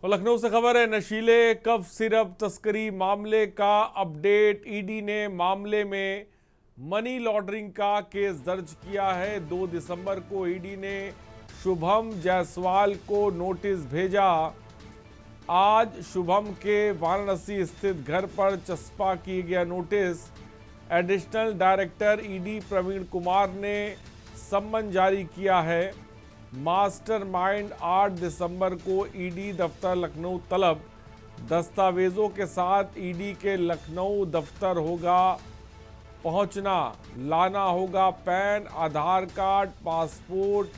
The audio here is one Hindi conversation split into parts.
और लखनऊ से खबर है, नशीले कफ सिरप तस्करी मामले का अपडेट। ईडी ने मामले में मनी लॉन्ड्रिंग का केस दर्ज किया है। 2 दिसंबर को ईडी ने शुभम जायसवाल को नोटिस भेजा। आज शुभम के वाराणसी स्थित घर पर चस्पा किया गया notice. Additional director ED Praveen Kumar ने सम्मन जारी किया है। मास्टरमाइंड 8 दिसंबर को ईडी दफ्तर लखनऊ तलब। दस्तावेजों के साथ ईडी के लखनऊ दफ्तर होगा पहुंचना। लाना होगा पैन, आधार कार्ड, पासपोर्ट,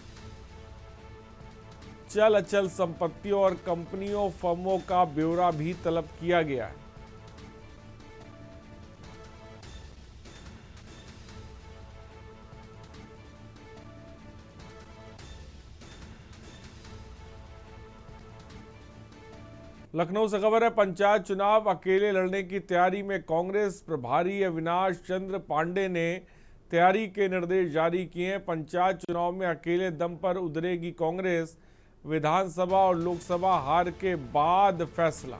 चल अचल संपत्तियों और कंपनियों फर्मों का ब्यौरा भी तलब किया गया है। लखनऊ से खबर है, पंचायत चुनाव अकेले लड़ने की तैयारी में कांग्रेस प्रभारी अविनाश चंद्र पांडे ने तैयारी के निर्देश जारी किए हैं। पंचायत चुनाव में अकेले दम पर उतरेगी कांग्रेस। विधानसभा और लोकसभा हार के बाद फैसला।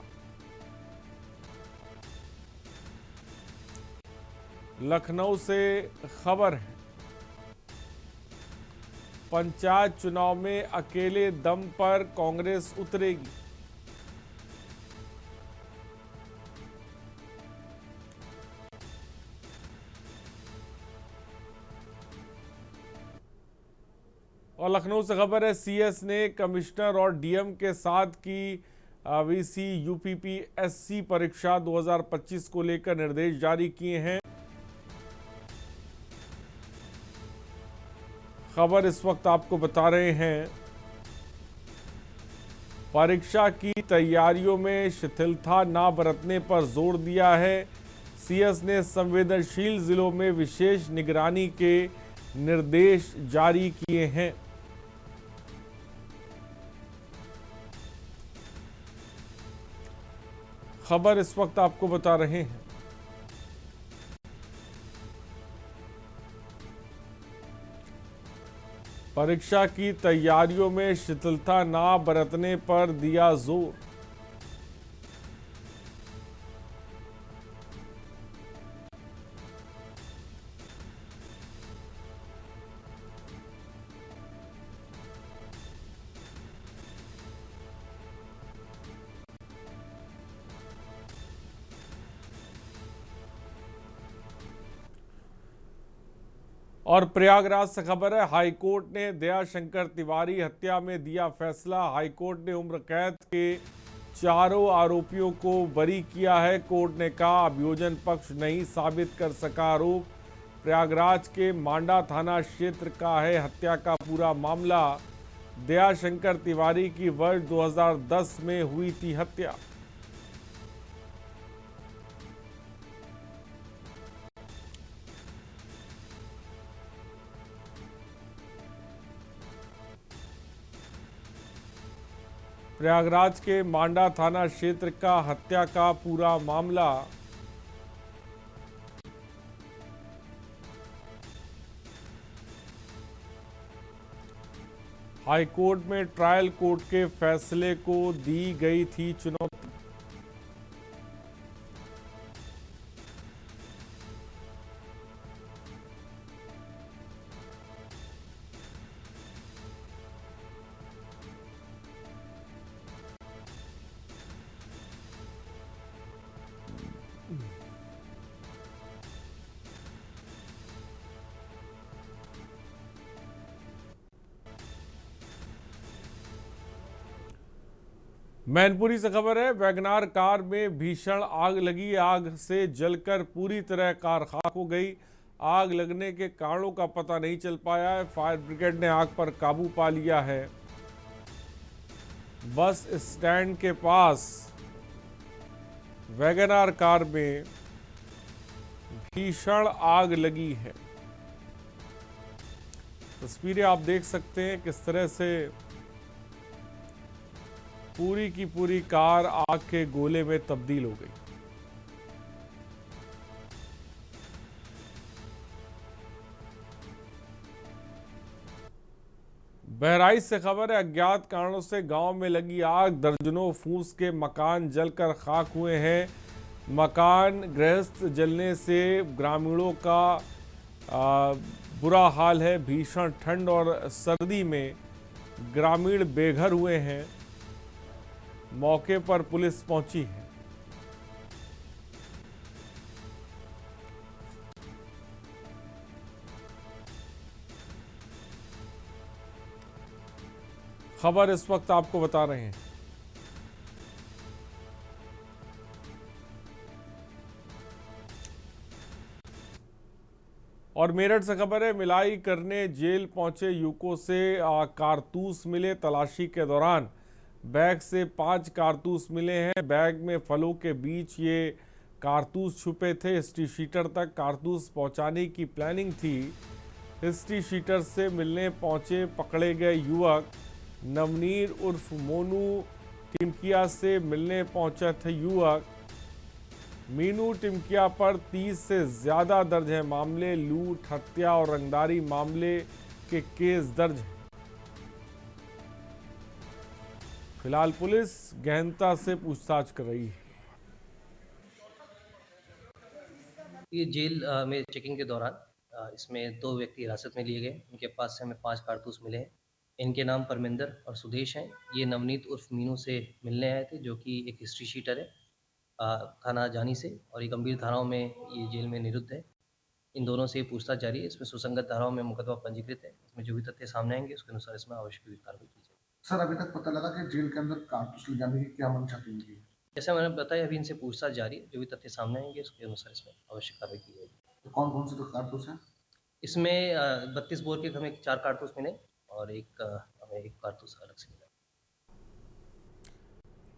लखनऊ से खबर है, पंचायत चुनाव में अकेले दम पर कांग्रेस उतरेगी। और लखनऊ से खबर है, सीएस ने कमिश्नर और डीएम के साथ की वीसी यूपीपीएससी परीक्षा 2025 को लेकर निर्देश जारी किए हैं। खबर इस वक्त आपको बता रहे हैं, परीक्षा की तैयारियों में शिथिलता ना बरतने पर जोर दिया है। सीएस ने संवेदनशील जिलों में विशेष निगरानी के निर्देश जारी किए हैं। खबर इस वक्त आपको बता रहे हैं, परीक्षा की तैयारियों में शिथिलता ना बरतने पर दिया जोर। और प्रयागराज से खबर है, हाईकोर्ट ने दयाशंकर तिवारी हत्या में दिया फैसला। हाईकोर्ट ने उम्र कैद के चारों आरोपियों को बरी किया है। कोर्ट ने कहा, अभियोजन पक्ष नहीं साबित कर सका आरोप। प्रयागराज के मांडा थाना क्षेत्र का है हत्या का पूरा मामला। दयाशंकर तिवारी की वर्ष 2010 में हुई थी हत्या। प्रयागराज के मांडा थाना क्षेत्र का हत्या का पूरा मामला। हाईकोर्ट में ट्रायल कोर्ट के फैसले को दी गई थी चुनौती। मैनपुरी से खबर है, वैगनार कार में भीषण आग लगी। आग से जलकर पूरी तरह कार खाक हो गई। आग लगने के कारणों का पता नहीं चल पाया है। फायर ब्रिगेड ने आग पर काबू पा लिया है। बस स्टैंड के पास वैगनार कार में भीषण आग लगी है। तस्वीरें आप देख सकते हैं किस तरह से पूरी की पूरी कार आग के गोले में तब्दील हो गई। बहराइच से खबर है, अज्ञात कारणों से गांव में लगी आग, दर्जनों फूस के मकान जलकर खाक हुए हैं। मकान गृहस्थ जलने से ग्रामीणों का बुरा हाल है। भीषण ठंड और सर्दी में ग्रामीण बेघर हुए हैं। मौके पर पुलिस पहुंची है। खबर इस वक्त आपको बता रहे हैं। और मेरठ से खबर है, मिलाई करने जेल पहुंचे युवकों से कारतूस मिले। तलाशी के दौरान बैग से 5 कारतूस मिले हैं। बैग में फलों के बीच ये कारतूस छुपे थे। हिस्ट्री शीटर तक कारतूस पहुंचाने की प्लानिंग थी। हिस्ट्री शीटर से मिलने पहुंचे पकड़े गए युवक नवनीर उर्फ मोनू टिमकिया से मिलने पहुंचा थे युवक। मीनू टिमकिया पर 30 से ज्यादा दर्ज है मामले। लूट, हत्या और रंगदारी मामले के केस दर्ज हैं। फिलहाल पुलिस गहनता से पूछताछ कर रही है। ये जेल में चेकिंग के दौरान इसमें 2 व्यक्ति हिरासत में लिए गए। इनके पास से हमें 5 कारतूस मिले हैं। इनके नाम परमिंदर और सुदेश हैं। ये नवनीत उर्फ मीनू से मिलने आए थे, जो कि एक हिस्ट्री शीटर है थाना जानी से, और ये गंभीर धाराओं में ये जेल में निरुद्ध है। इन दोनों से पूछताछ जारी है। इसमें सुसंगत धाराओं में मुकदमा पंजीकृत है। इसमें जो भी तथ्य सामने आएंगे उसके अनुसार इसमें आवश्यक कार्रवाई की जाएगी। सर, अभी तक पता लगा कि जेल के अंदर कारतूस ले जाने की क्या मंशा थी इनकी? जैसे मैंने बताया, अभी इनसे पूछताछ जारी है। जो भी तथ्य सामने आएंगे उसके अनुसार इसमें आवश्यक कार्रवाई की जाएगी। तो कौन कौन से तो कारतूस हैं? इसमें 32 बोर के हमें 4 कारतूस मिले और हमें एक कारतूस अलग से मिला।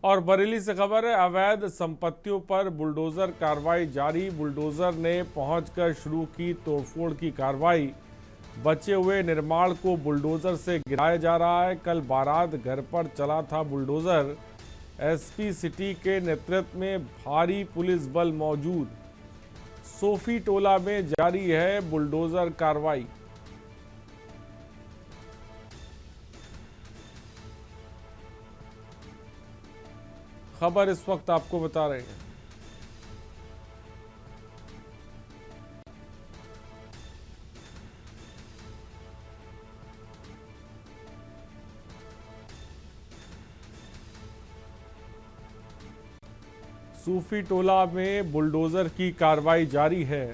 और बरेली से खबर है, अवैध संपत्तियों पर बुलडोजर कार्रवाई जारी। बुलडोजर ने पहुंचकर शुरू की तोड़फोड़ की कार्रवाई। बचे हुए निर्माण को बुलडोजर से गिराया जा रहा है। कल बारात घर पर चला था बुलडोजर। एसपी सिटी के नेतृत्व में भारी पुलिस बल मौजूद। सोफी टोला में जारी है बुलडोजर कार्रवाई। खबर इस वक्त आपको बता रहे हैं। सूफी टोला में बुलडोजर की कार्रवाई जारी है।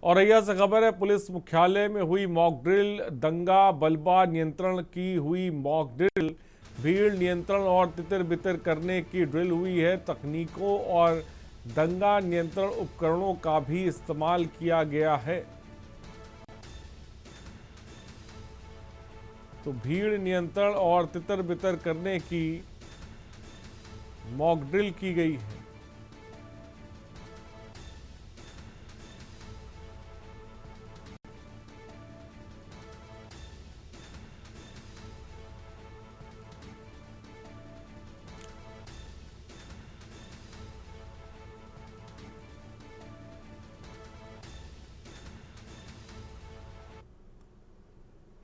औरैया से खबर है, पुलिस मुख्यालय में हुई मॉक ड्रिल। दंगा बलबा नियंत्रण की हुई मॉक ड्रिल। भीड़ नियंत्रण और तितर बितर करने की ड्रिल हुई है। तकनीकों और दंगा नियंत्रण उपकरणों का भी इस्तेमाल किया गया है। तो भीड़ नियंत्रण और तितर बितर करने की मॉक ड्रिल की गई है।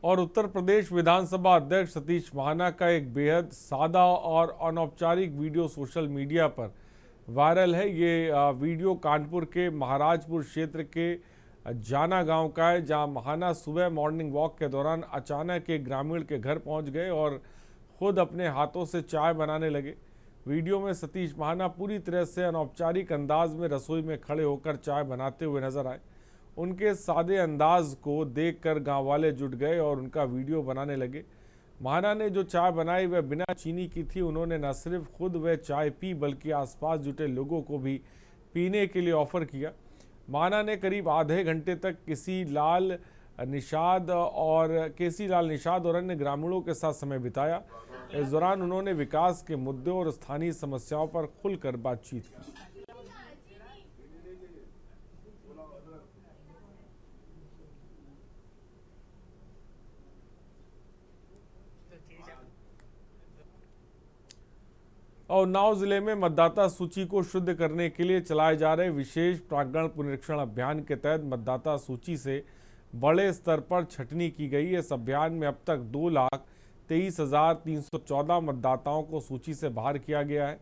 और उत्तर प्रदेश विधानसभा अध्यक्ष सतीश महाना का एक बेहद सादा और अनौपचारिक वीडियो सोशल मीडिया पर वायरल है। ये वीडियो कानपुर के महाराजपुर क्षेत्र के जाना गांव का है, जहां महाना सुबह मॉर्निंग वॉक के दौरान अचानक एक ग्रामीण के घर पहुंच गए और खुद अपने हाथों से चाय बनाने लगे। वीडियो में सतीश महाना पूरी तरह से अनौपचारिक अंदाज में रसोई में खड़े होकर चाय बनाते हुए नजर आए। उनके सादे अंदाज को देखकर गांव वाले जुट गए और उनका वीडियो बनाने लगे। महाना ने जो चाय बनाई वह बिना चीनी की थी। उन्होंने न सिर्फ खुद वह चाय पी बल्कि आसपास जुटे लोगों को भी पीने के लिए ऑफर किया। महाना ने करीब आधे घंटे तक केसी लाल निषाद और अन्य ग्रामीणों के साथ समय बिताया। इस दौरान उन्होंने विकास के मुद्दों और स्थानीय समस्याओं पर खुलकर बातचीत की। और उन्नाव जिले में मतदाता सूची को शुद्ध करने के लिए चलाए जा रहे विशेष प्रांगण पुनरीक्षण अभियान के तहत मतदाता सूची से बड़े स्तर पर छटनी की गई। इस अभियान में अब तक 2,23,314 मतदाताओं को सूची से बाहर किया गया है।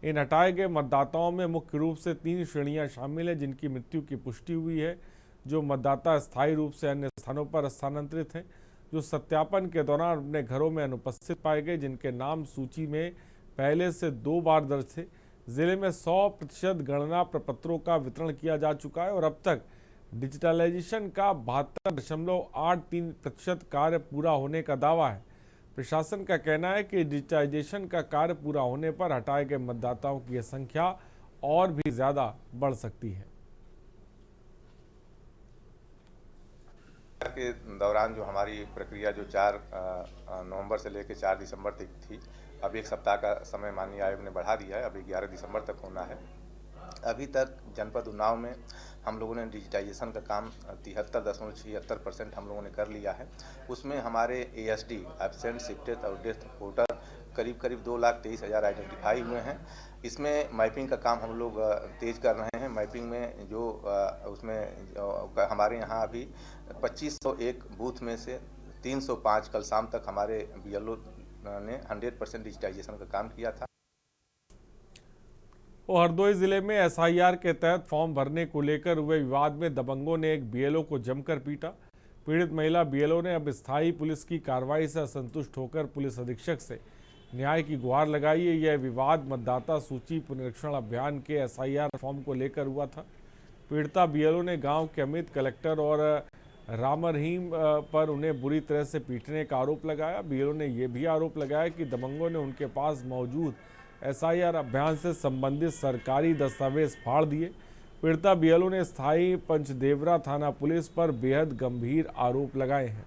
इन हटाए गए मतदाताओं में मुख्य रूप से 3 श्रेणियां शामिल हैं जिनकी मृत्यु की पुष्टि हुई है, जो मतदाता स्थायी रूप से अन्य स्थानों पर स्थानांतरित हैं, जो सत्यापन के दौरान अपने घरों में अनुपस्थित पाए गए, जिनके नाम सूची में पहले से 2 बार दर्ज थे। जिले में 100% गणना प्रपत्रों का वितरण किया जा चुका है और अब तक डिजिटलाइजेशन का 72.83% कार्य पूरा होने का दावा है। प्रशासन का कहना है कि डिजिटाइजेशन का कार्य पूरा होने पर हटाए गए मतदाताओं की यह संख्या और भी ज्यादा बढ़ सकती है। के दौरान जो हमारी प्रक्रिया जो 4 नवंबर से लेकर 4 दिसंबर तक थी, अब 1 सप्ताह का समय माननीय आयोग ने बढ़ा दिया है। अभी 11 दिसंबर तक होना है। अभी तक जनपद उन्नाव में हम लोगों ने डिजिटाइजेशन का काम 73.76% हम लोगों ने कर लिया है। उसमें हमारे ASD एब्सेंट, शिफ्टेड और डेथ वोटर करीब 2,23,000 आइडेंटिफाई हुए हैं। इसमें मैपिंग का काम हम लोग तेज कर रहे हैं। मैपिंग में जो उसमें हमारे यहाँ अभी 2501 बूथ में से 305 कल शाम तक हमारे BLO ने 100% डिजिटाइजेशन का काम किया था। और हरदोई जिले में SIR के तहत फॉर्म भरने को लेकर हुए विवाद में दबंगों ने एक BLO को जमकर पीटा। पीड़ित महिला BLO ने अब स्थायी पुलिस की कार्रवाई से असंतुष्ट होकर पुलिस अधीक्षक से न्याय की गुहार लगाई है। यह विवाद मतदाता सूची पुनरीक्षण अभियान के SIR फॉर्म को लेकर हुआ था। पीड़िता BLO ने गांव के अमित, कलेक्टर और राम रहीम पर उन्हें बुरी तरह से पीटने का आरोप लगाया। BLO ने यह भी आरोप लगाया कि दबंगों ने उनके पास मौजूद SIR अभियान से संबंधित सरकारी दस्तावेज फाड़ दिए। पीड़िता BLO ने स्थायी पंचदेवरा थाना पुलिस पर बेहद गंभीर आरोप लगाए हैं।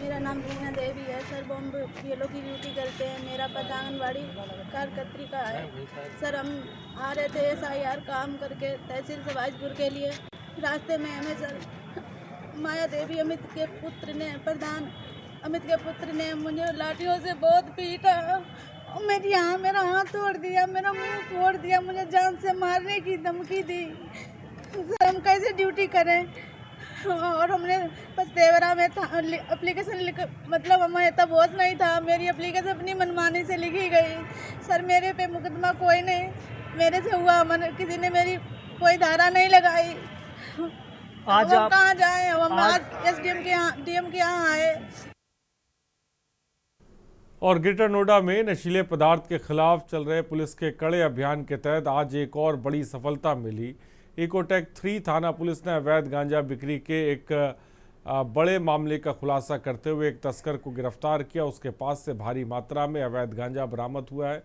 मेरा नाम रीना देवी है सर। बॉम्ब BLO की ड्यूटी करते हैं। मेरा पता आंगनबाड़ी कार्यकर्त्री का है सर। हम आ रहे थे SIR काम करके तहसील सवाजपुर के लिए। रास्ते में हमें सर माया देवी अमित के पुत्र ने, प्रधान अमित के पुत्र ने मुझे लाठियों से बहुत पीटा। मेरा हाथ तोड़ दिया, मेरा मुंह तोड़ दिया, मुझे जान से मारने की धमकी दी। सर हम कैसे ड्यूटी करें? और हमने पचदेवरा में एप्लीकेशन मतलब हमें तब होश नहीं था। मेरी एप्लीकेशन अपनी मनमानी से लिखी गई सर। मेरे पे मुकदमा कोई नहीं मेरे से हुआ, किसी ने मेरी कोई धारा नहीं लगाई। आज हम कहाँ जाए? हम आज SDM के यहाँ, DM के यहाँ आए। और ग्रेटर नोएडा में नशीले पदार्थ के खिलाफ चल रहे पुलिस के कड़े अभियान के तहत आज एक और बड़ी सफलता मिली। इकोटेक 3 थाना पुलिस ने अवैध गांजा बिक्री के एक बड़े मामले का खुलासा करते हुए एक तस्कर को गिरफ्तार किया। उसके पास से भारी मात्रा में अवैध गांजा बरामद हुआ है।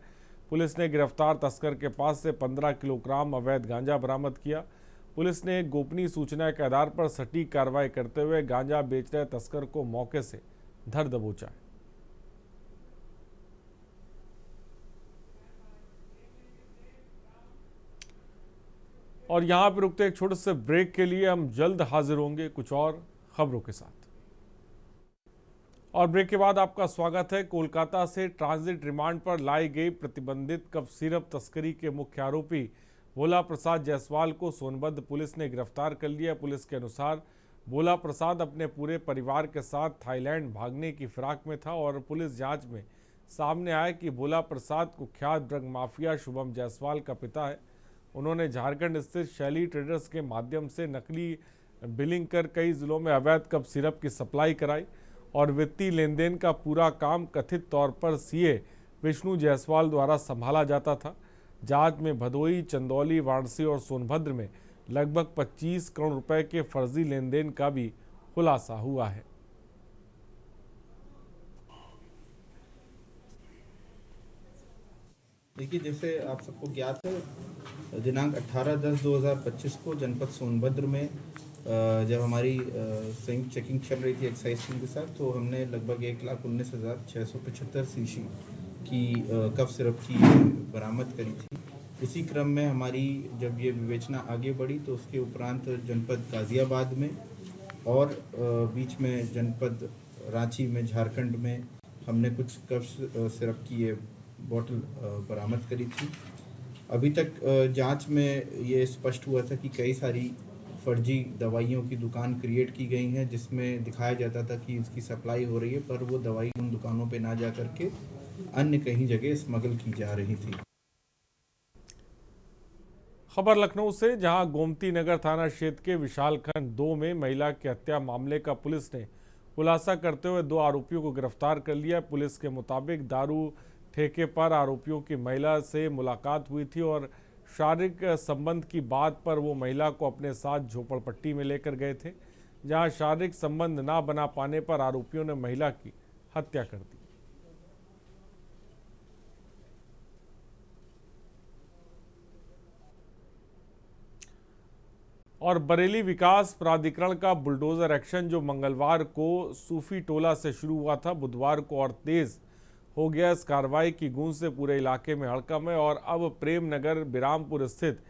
पुलिस ने गिरफ्तार तस्कर के पास से 15 किलोग्राम अवैध गांजा बरामद किया। पुलिस ने एक गोपनीय सूचना के आधार पर सटीक कार्रवाई करते हुए गांजा बेच रहे तस्कर को मौके से धर दबोचा है। और यहाँ पर रुकते एक छोटे से ब्रेक के लिए। हम जल्द हाजिर होंगे कुछ और खबरों के साथ। और ब्रेक के बाद आपका स्वागत है। कोलकाता से ट्रांजिट रिमांड पर लाई गई प्रतिबंधित कफ सिरप तस्करी के मुख्य आरोपी भोला प्रसाद जायसवाल को सोनभद्र पुलिस ने गिरफ्तार कर लिया। पुलिस के अनुसार भोला प्रसाद अपने पूरे परिवार के साथ थाईलैंड भागने की फिराक में था और पुलिस जांच में सामने आया कि भोला प्रसाद कुख्यात ड्रग माफिया शुभम जायसवाल का पिता है। उन्होंने झारखंड स्थित शैली ट्रेडर्स के माध्यम से नकली बिलिंग कर कई जिलों में अवैध कफ सिरप की सप्लाई कराई और वित्तीय लेन देन का पूरा काम कथित तौर पर CA विष्णु जायसवाल द्वारा संभाला जाता था। जांच में भदोई, चंदौली, वाराणसी और सोनभद्र में लगभग 25 करोड़ रुपए के फर्जी लेन देन का भी खुलासा हुआ है। देखिए, जैसे आप सबको ज्ञात है, दिनांक 18/10/2025 को जनपद सोनभद्र में जब हमारी संयुक्त चेकिंग चल रही थी एक्साइज टीम के साथ, तो हमने लगभग 1,19,675 सीसी की कफ सिरप की बरामद करी थी। इसी क्रम में हमारी जब ये विवेचना आगे बढ़ी तो उसके उपरांत जनपद गाज़ियाबाद में और बीच में जनपद रांची में, झारखंड में हमने कुछ कफ सिरप की ये बोतल बरामद करी थी। अभी तक जांच में ये स्पष्ट हुआ था कि कई सारी फर्जी दवाइयों की दुकान क्रिएट की गई हैं, जिसमें दिखाया जाता था कि इसकी सप्लाई हो रही है, पर वो दवाई उन दुकानों पे ना जा करके अन्य कहीं जगह स्मगल की जा रही थी। खबर लखनऊ से, जहां गोमती नगर थाना क्षेत्र के विशालखंड 2 में महिला की हत्या मामले का पुलिस ने खुलासा करते हुए 2 आरोपियों को गिरफ्तार कर लिया। पुलिस के मुताबिक दारू ठेके पर आरोपियों की महिला से मुलाकात हुई थी और शारीरिक संबंध की बात पर वो महिला को अपने साथ झोपड़पट्टी में लेकर गए थे, जहां शारीरिक संबंध ना बना पाने पर आरोपियों ने महिला की हत्या कर दी। और बरेली विकास प्राधिकरण का बुलडोजर एक्शन, जो मंगलवार को सूफी टोला से शुरू हुआ था, बुधवार को और तेज हो गया। इस कार्रवाई की गूंज से पूरे इलाके में हड़कंप है और अब प्रेम नगर बिरामपुर स्थित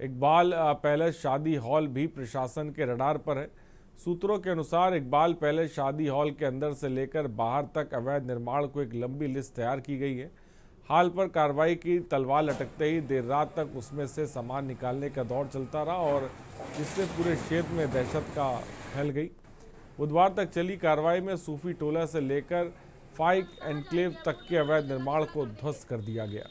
इकबाल पैलेस शादी हॉल भी प्रशासन के रडार पर है। सूत्रों के अनुसार इकबाल पैलेस शादी हॉल के अंदर से लेकर बाहर तक अवैध निर्माण को एक लंबी लिस्ट तैयार की गई है। हाल पर कार्रवाई की तलवार लटकते ही देर रात तक उसमें से सामान निकालने का दौर चलता रहा और जिससे पूरे क्षेत्र में दहशत का फैल गई। बुधवार तक चली कार्रवाई में सूफी टोला से लेकर फाइक एनक्लेव तक के अवैध निर्माण को ध्वस्त कर दिया गया।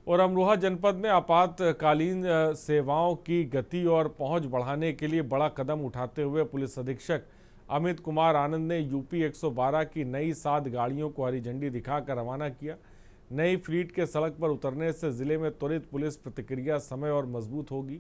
और अमरोहा जनपद में आपातकालीन सेवाओं की गति और पहुंच बढ़ाने के लिए बड़ा कदम उठाते हुए पुलिस अधीक्षक अमित कुमार आनंद ने यूपी 112 की नई 7 गाड़ियों को हरी झंडी दिखाकर रवाना किया। नई फ्लीट के सड़क पर उतरने से जिले में त्वरित पुलिस प्रतिक्रिया समय और मजबूत होगी।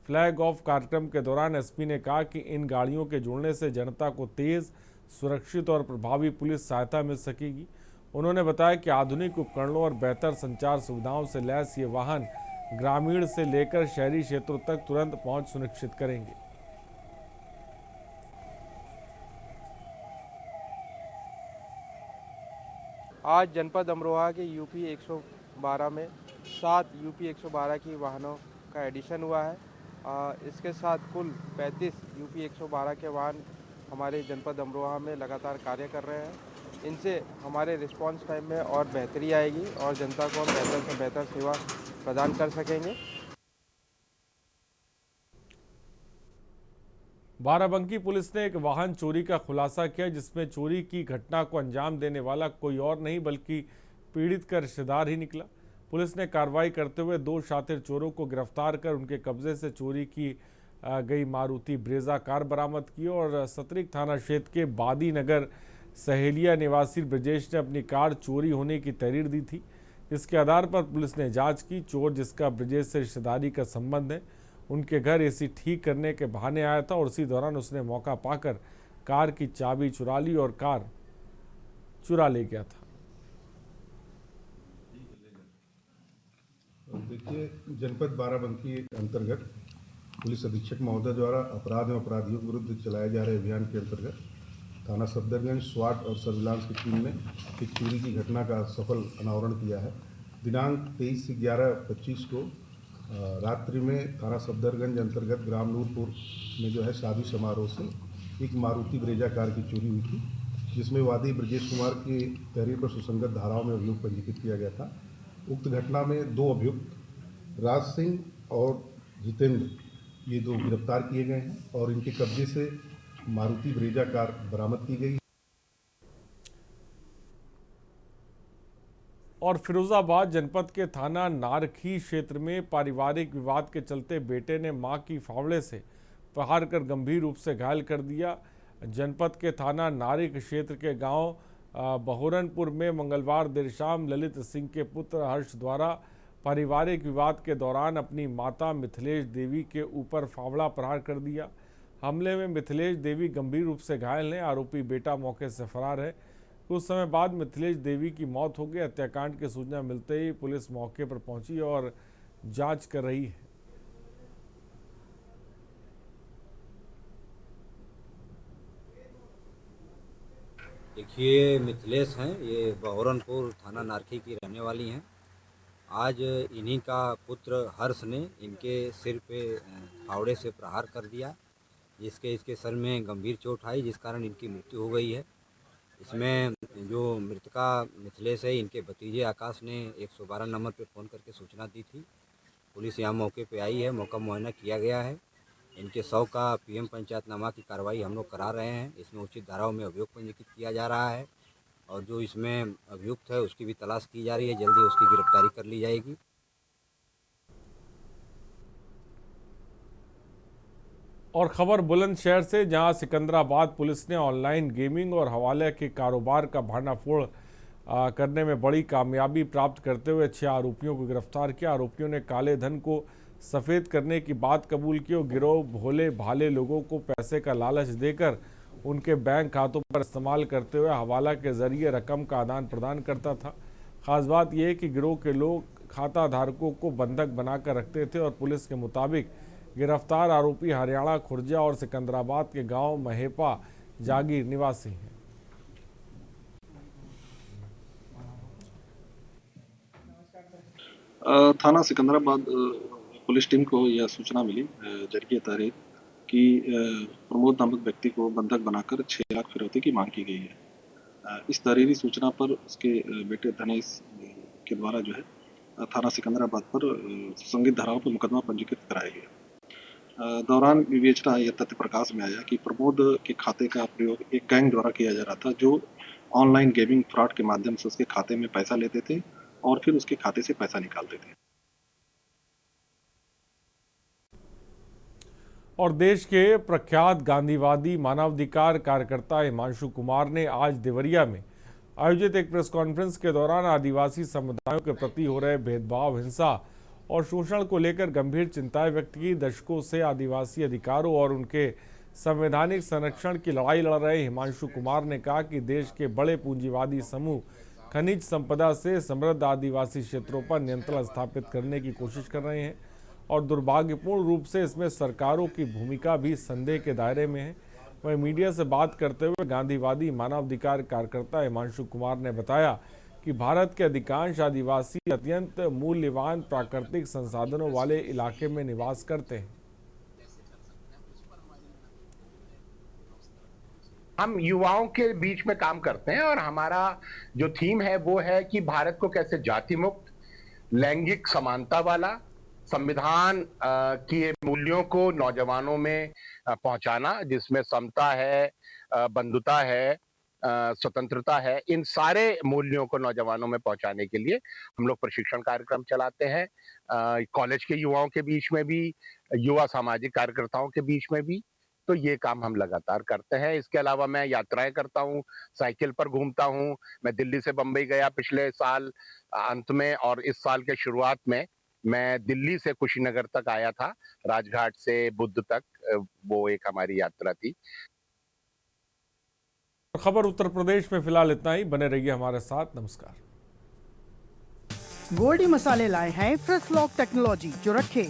फ्लैग ऑफ कार्यक्रम के दौरान एसपी ने कहा कि इन गाड़ियों के जुड़ने से जनता को तेज, सुरक्षित और प्रभावी पुलिस सहायता मिल सकेगी। उन्होंने बताया कि आधुनिक उपकरणों और बेहतर संचार सुविधाओं से लैस ये वाहन ग्रामीण से लेकर शहरी क्षेत्रों तक तुरंत पहुंच सुनिश्चित करेंगे। आज जनपद अमरोहा के यूपी 112 में 7 यूपी 112 की वाहनों का एडिशन हुआ है। इसके साथ कुल 35 यूपी 112 के वाहन हमारे जनपद अमरोहा में लगातार कार्य कर रहे हैं। इनसे हमारे रिस्पांस टाइम में और बेहतरी आएगी और जनता को हम बेहतर से बेहतर सेवा प्रदान कर सकेंगे। बाराबंकी पुलिस ने एक वाहन चोरी का खुलासा किया, जिसमें चोरी की घटना को अंजाम देने वाला कोई और नहीं बल्कि पीड़ित का रिश्तेदार ही निकला। पुलिस ने कार्रवाई करते हुए 2 शातिर चोरों को गिरफ्तार कर उनके कब्जे से चोरी की गई मारुति ब्रेजा कार बरामद की और सतरिक थाना क्षेत्र के बादी नगर सहेलिया निवासी ब्रजेश ने अपनी कार चोरी होने की तहरीर दी थी। इसके आधार पर पुलिस ने जांच की। चोर, जिसका ब्रजेश से रिश्तेदारी का संबंध है, उनके घर एसी ठीक करने के बहाने आया था और उसी दौरान उसने मौका पाकर कार की चाबी चुरा ली और कार चुरा ले गया था। देखिए, जनपद बाराबंकी अंतर्गत पुलिस अधीक्षक महोदय द्वारा अपराध एवं अपराधियों के विरुद्ध चलाए जा रहे अभियान के अंतर्गत थाना सफदरगंज स्वाट और सर्विलांस की टीम ने एक चोरी की घटना का सफल अनावरण किया है। दिनांक 23 से 11/25 को रात्रि में थाना सफदरगंज अंतर्गत ग्राम नूरपुर में जो है शादी समारोह से एक मारुति ब्रेजा कार की चोरी हुई थी, जिसमें वादी ब्रजेश कुमार की तहरीर पर सुसंगत धाराओं में अभियोग पंजीकृत किया गया था। उक्त घटना में 2 अभियुक्त राज सिंह और जितेंद्र, ये 2 गिरफ्तार किए गए हैं और इनके कब्जे से मारुति ब्रेजा कार बरामद की गई। और फिरोजाबाद जनपद के थाना नारखी क्षेत्र में पारिवारिक विवाद के चलते बेटे ने मां की फावड़े से प्रहार कर गंभीर रूप से घायल कर दिया। जनपद के थाना नारिक क्षेत्र के गांव बहोरनपुर में मंगलवार देर शाम ललित सिंह के पुत्र हर्ष द्वारा पारिवारिक विवाद के दौरान अपनी माता मिथिलेश देवी के ऊपर फावड़ा प्रहार कर दिया। हमले में मिथिलेश देवी गंभीर रूप से घायल हैं। आरोपी बेटा मौके से फरार है। कुछ समय बाद मिथिलेश देवी की मौत हो गई। हत्याकांड की सूचना मिलते ही पुलिस मौके पर पहुंची और जांच कर रही है। देखिए, मिथिलेश हैं, ये बहोरनपुर थाना नारखी की रहने वाली हैं। आज इन्हीं का पुत्र हर्ष ने इनके सिर पे फावड़े से प्रहार कर दिया, जिसके इसके सर में गंभीर चोट आई, जिस कारण इनकी मृत्यु हो गई है। इसमें जो मृतका मिथिलेश है, इनके भतीजे आकाश ने 112 नंबर पे फ़ोन करके सूचना दी थी। पुलिस यहाँ मौके पे आई है, मौका मुआयना किया गया है। इनके 100 का पीएम पंचायतनामा की कार्रवाई हम लोग करा रहे हैं। इसमें उचित धाराओं में अभियोग पंजीकृत किया जा रहा है और जो इसमें अभियुक्त है उसकी भी तलाश की जा रही है। जल्दी उसकी गिरफ्तारी कर ली जाएगी। और खबर बुलंदशहर से, जहां सिकंदराबाद पुलिस ने ऑनलाइन गेमिंग और हवाले के कारोबार का भांडाफोड़ करने में बड़ी कामयाबी प्राप्त करते हुए 6 आरोपियों को गिरफ्तार किया। आरोपियों ने काले धन को सफ़ेद करने की बात कबूल की और गिरोह भोले भाले लोगों को पैसे का लालच देकर उनके बैंक खातों पर इस्तेमाल करते हुए हवाला के जरिए रकम का आदान प्रदान करता था। खास बात यह है कि गिरोह के लोग खाता धारकों को बंधक बनाकर रखते थे और पुलिस के मुताबिक गिरफ्तार आरोपी हरियाणा, खुर्जा और सिकंदराबाद के गांव महेपा जागीर निवासी हैं। थाना सिकंदराबाद पुलिस टीम को यह सूचना मिली जरिए तारीख कि प्रमोद नामक व्यक्ति को बंधक बनाकर 6 लाख फिरौती की मांग की गई है। इस तहरीरी सूचना पर उसके बेटे धनेश के द्वारा जो है थाना सिकंदराबाद पर संगीत धाराओं पर मुकदमा पंजीकृत कराया गया। दौरान विवेचना यह तथ्य प्रकाश में आया कि प्रमोद के खाते का प्रयोग एक गैंग द्वारा किया जा रहा था, जो ऑनलाइन गेमिंग फ्रॉड के माध्यम से उसके खाते में पैसा लेते थे और फिर उसके खाते से पैसा निकालते थे। और देश के प्रख्यात गांधीवादी मानवाधिकार कार्यकर्ता हिमांशु कुमार ने आज देवरिया में आयोजित एक प्रेस कॉन्फ्रेंस के दौरान आदिवासी समुदायों के प्रति हो रहे भेदभाव, हिंसा और शोषण को लेकर गंभीर चिंताएं व्यक्त की। दशकों से आदिवासी अधिकारों और उनके संवैधानिक संरक्षण की लड़ाई लड़ रहे हिमांशु कुमार ने कहा कि देश के बड़े पूंजीवादी समूह खनिज संपदा से समृद्ध आदिवासी क्षेत्रों पर नियंत्रण स्थापित करने की कोशिश कर रहे हैं और दुर्भाग्यपूर्ण रूप से इसमें सरकारों की भूमिका भी संदेह के दायरे में है। वहीं मीडिया से बात करते हुए गांधीवादी मानवाधिकार कार्यकर्ता हिमांशु कुमार ने बताया कि भारत के अधिकांश आदिवासी अत्यंत मूल्यवान प्राकृतिक संसाधनों वाले इलाके में निवास करते हैं। हम युवाओं के बीच में काम करते हैं और हमारा जो थीम है वो है कि भारत को कैसे जाति मुक्त, लैंगिक समानता वाला, संविधान के मूल्यों को नौजवानों में पहुंचाना, जिसमें समता है, बंधुता है, स्वतंत्रता है, इन सारे मूल्यों को नौजवानों में पहुंचाने के लिए हम लोग प्रशिक्षण कार्यक्रम चलाते हैं। कॉलेज के युवाओं के बीच में भी, युवा सामाजिक कार्यकर्ताओं के बीच में भी, तो ये काम हम लगातार करते हैं। इसके अलावा मैं यात्राएं करता हूँ, साइकिल पर घूमता हूँ। मैं दिल्ली से बम्बई गया पिछले साल अंत में और इस साल के शुरुआत में मैं दिल्ली से कुशीनगर तक आया था, राजघाट से बुद्ध तक, वो एक हमारी यात्रा थी। खबर उत्तर प्रदेश में फिलहाल इतना ही। बने रहिए हमारे साथ। नमस्कार। गोल्डी मसाले लाए हैं फ्रेश लॉक टेक्नोलॉजी, जो रखे